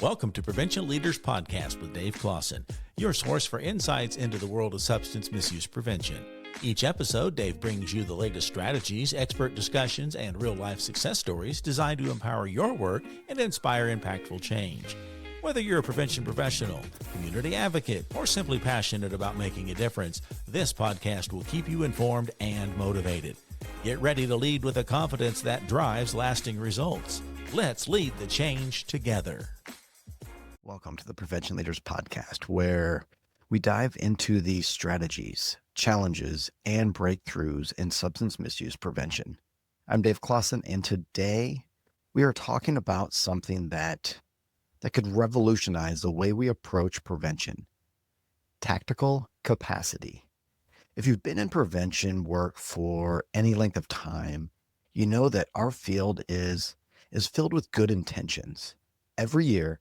Welcome to Prevention Leaders Podcast with Dave Closson, your source for insights into the world of substance misuse prevention. Each episode, Dave brings you the latest strategies, expert discussions, and real-life success stories designed to empower your work and inspire impactful change. Whether you're a prevention professional, community advocate, or simply passionate about making a difference, this podcast will keep you informed and motivated. Get ready to lead with a confidence that drives lasting results. Let's lead the change together. Welcome to the Prevention Leaders Podcast, where we dive into the strategies, challenges, and breakthroughs in substance misuse prevention. I'm Dave Closson, and today we are talking about something that could revolutionize the way we approach prevention: tactical capacity. If you've been in prevention work for any length of time, you know that our field is filled with good intentions. Every year,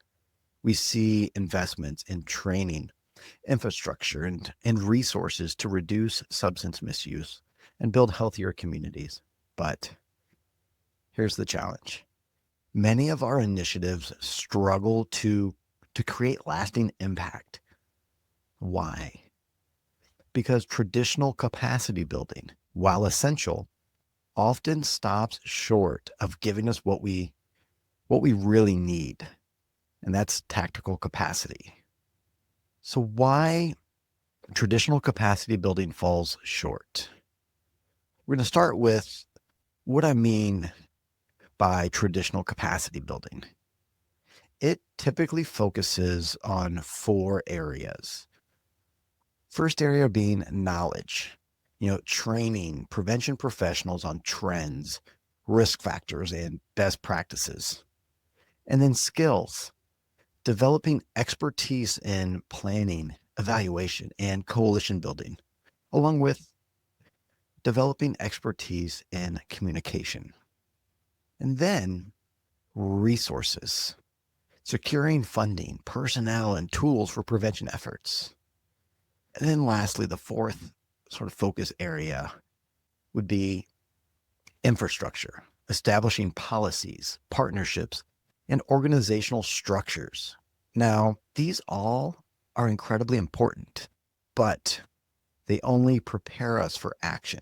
we see investments in training, infrastructure, and resources to reduce substance misuse and build healthier communities. But here's the challenge. Many of our initiatives struggle to create lasting impact. Why? Because traditional capacity building, while essential, often stops short of giving us what we really need. And that's tactical capacity. So why traditional capacity building falls short? We're going to start with what I mean by traditional capacity building. It typically focuses on 4 areas. First area being knowledge, training prevention professionals on trends, risk factors, and best practices. And then skills, developing expertise in planning, evaluation, and coalition building, along with developing expertise in communication. And then resources, securing funding, personnel, and tools for prevention efforts. And then lastly, the 4th sort of focus area would be infrastructure, establishing policies, partnerships, and organizational structures. Now, these all are incredibly important, but they only prepare us for action.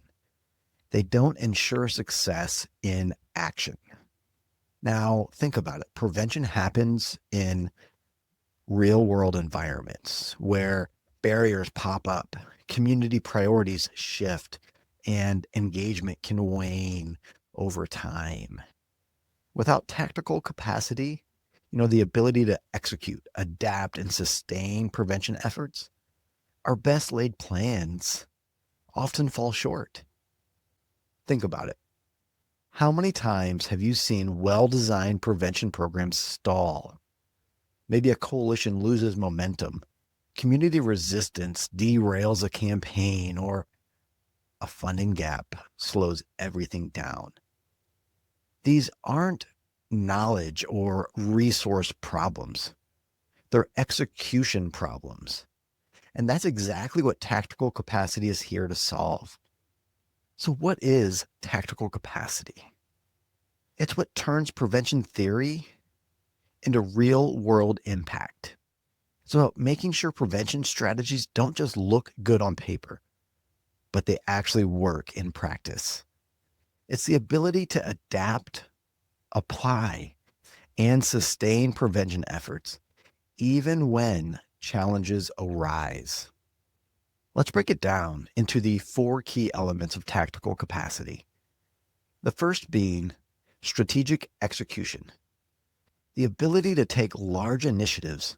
They don't ensure success in action. Now, think about it. Prevention happens in real-world environments where barriers pop up, community priorities shift, and engagement can wane over time. Without tactical capacity, the ability to execute, adapt, and sustain prevention efforts, our best laid plans often fall short. Think about it. How many times have you seen well-designed prevention programs stall? Maybe a coalition loses momentum, community resistance derails a campaign, or a funding gap slows everything down. These aren't knowledge or resource problems. They're execution problems. And that's exactly what tactical capacity is here to solve. So what is tactical capacity? It's what turns prevention theory into real-world impact. It's about making sure prevention strategies don't just look good on paper, but they actually work in practice. It's the ability to adapt, apply, and sustain prevention efforts, even when challenges arise. Let's break it down into the 4 key elements of tactical capacity. The first being strategic execution, the ability to take large initiatives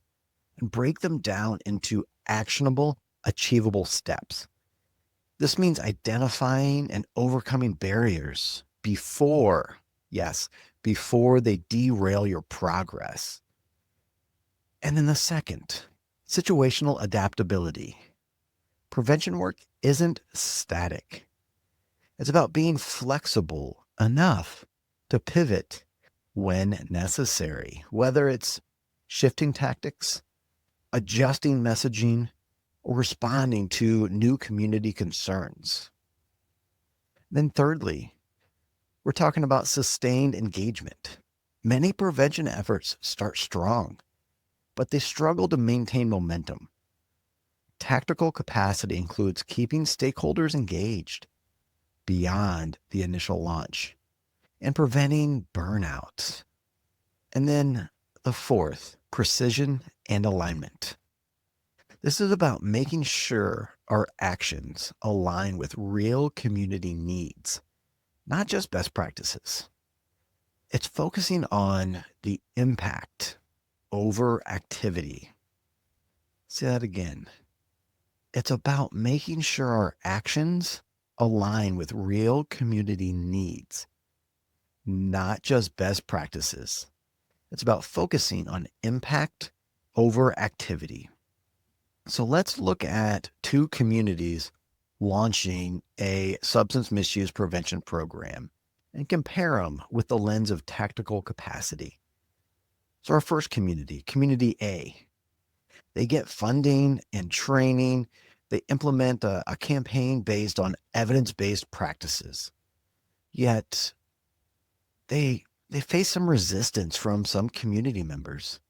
and break them down into actionable, achievable steps. This means identifying and overcoming barriers before they derail your progress. And then the second, situational adaptability. Prevention work isn't static. It's about being flexible enough to pivot when necessary, whether it's shifting tactics, adjusting messaging, or responding to new community concerns. Then thirdly, we're talking about sustained engagement. Many prevention efforts start strong, but they struggle to maintain momentum. Tactical capacity includes keeping stakeholders engaged beyond the initial launch and preventing burnout. And then the fourth, precision and alignment. This is about making sure our actions align with real community needs, not just best practices. It's focusing on the impact over activity. Say that again. It's about making sure our actions align with real community needs, not just best practices. It's about focusing on impact over activity. So let's look at two communities launching a substance misuse prevention program and compare them with the lens of tactical capacity. So our first community, Community A, they get funding and training. They implement a campaign based on evidence-based practices. Yet they face some resistance from some community members.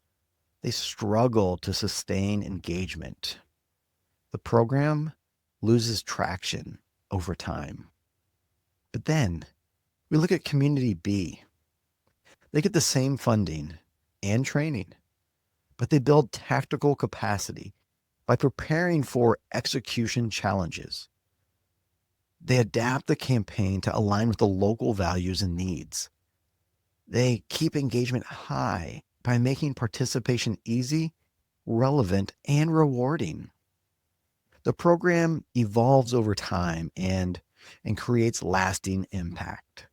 They struggle to sustain engagement. The program loses traction over time. But then we look at Community B. They get the same funding and training, but they build tactical capacity by preparing for execution challenges. They adapt the campaign to align with the local values and needs. They keep engagement high by making participation easy, relevant, and rewarding. The program evolves over time and creates lasting impact.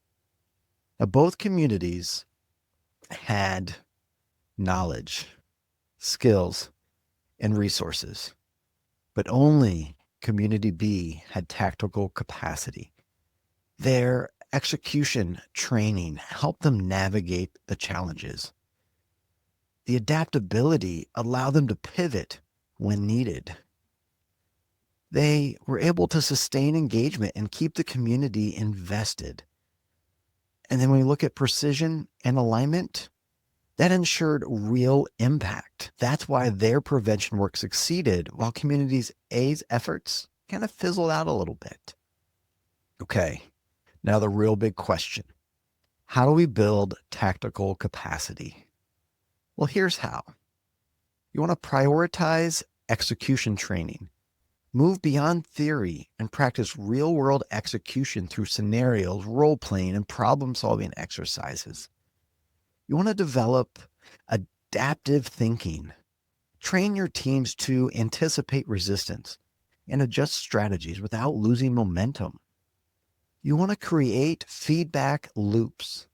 Now, both communities had knowledge, skills, and resources, but only Community B had tactical capacity. Their execution training helped them navigate the challenges. The adaptability allowed them to pivot when needed. They were able to sustain engagement and keep the community invested. And then when we look at precision and alignment, that ensured real impact. That's why their prevention work succeeded, while Communities A's efforts kind of fizzled out a little bit. Okay, now the real big question. How do we build tactical capacity? Well, here's how. You want to prioritize execution training. Move beyond theory and practice real-world execution through scenarios, role-playing, and problem-solving exercises. You want to develop adaptive thinking. Train your teams to anticipate resistance and adjust strategies without losing momentum. You want to create feedback loops.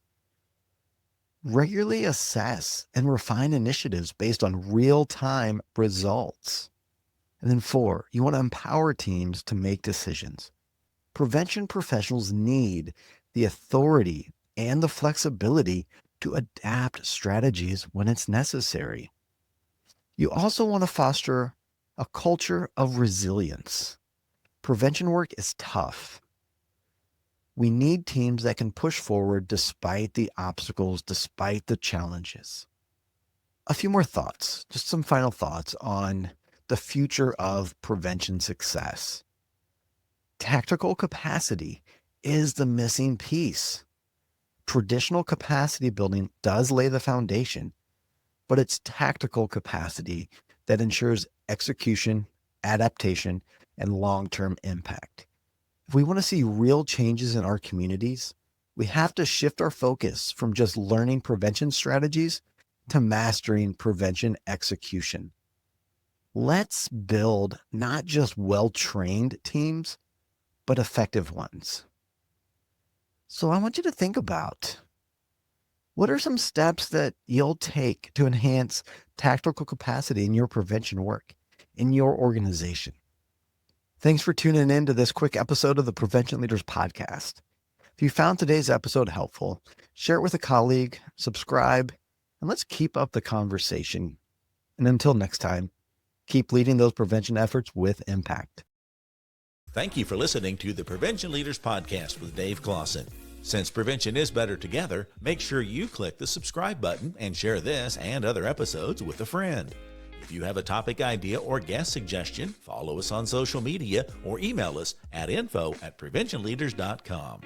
Regularly assess and refine initiatives based on real-time results. And then 4, you want to empower teams to make decisions. Prevention professionals need the authority and the flexibility to adapt strategies when it's necessary. You also want to foster a culture of resilience. Prevention work is tough. We need teams that can push forward despite the obstacles, despite the challenges. A few more thoughts, just some final thoughts on the future of prevention success. Tactical capacity is the missing piece. Traditional capacity building does lay the foundation, but it's tactical capacity that ensures execution, adaptation, and long-term impact. If we want to see real changes in our communities, we have to shift our focus from just learning prevention strategies to mastering prevention execution. Let's build not just well-trained teams, but effective ones. So I want you to think about, what are some steps that you'll take to enhance tactical capacity in your prevention work, in your organization? Thanks for tuning in to this quick episode of the Prevention Leaders Podcast. If you found today's episode helpful, share it with a colleague, subscribe, and let's keep up the conversation. And until next time, keep leading those prevention efforts with impact. Thank you for listening to the Prevention Leaders Podcast with Dave Closson. Since prevention is better together, make sure you click the subscribe button and share this and other episodes with a friend. If you have a topic idea or guest suggestion, follow us on social media or email us at info@preventionleaders.com.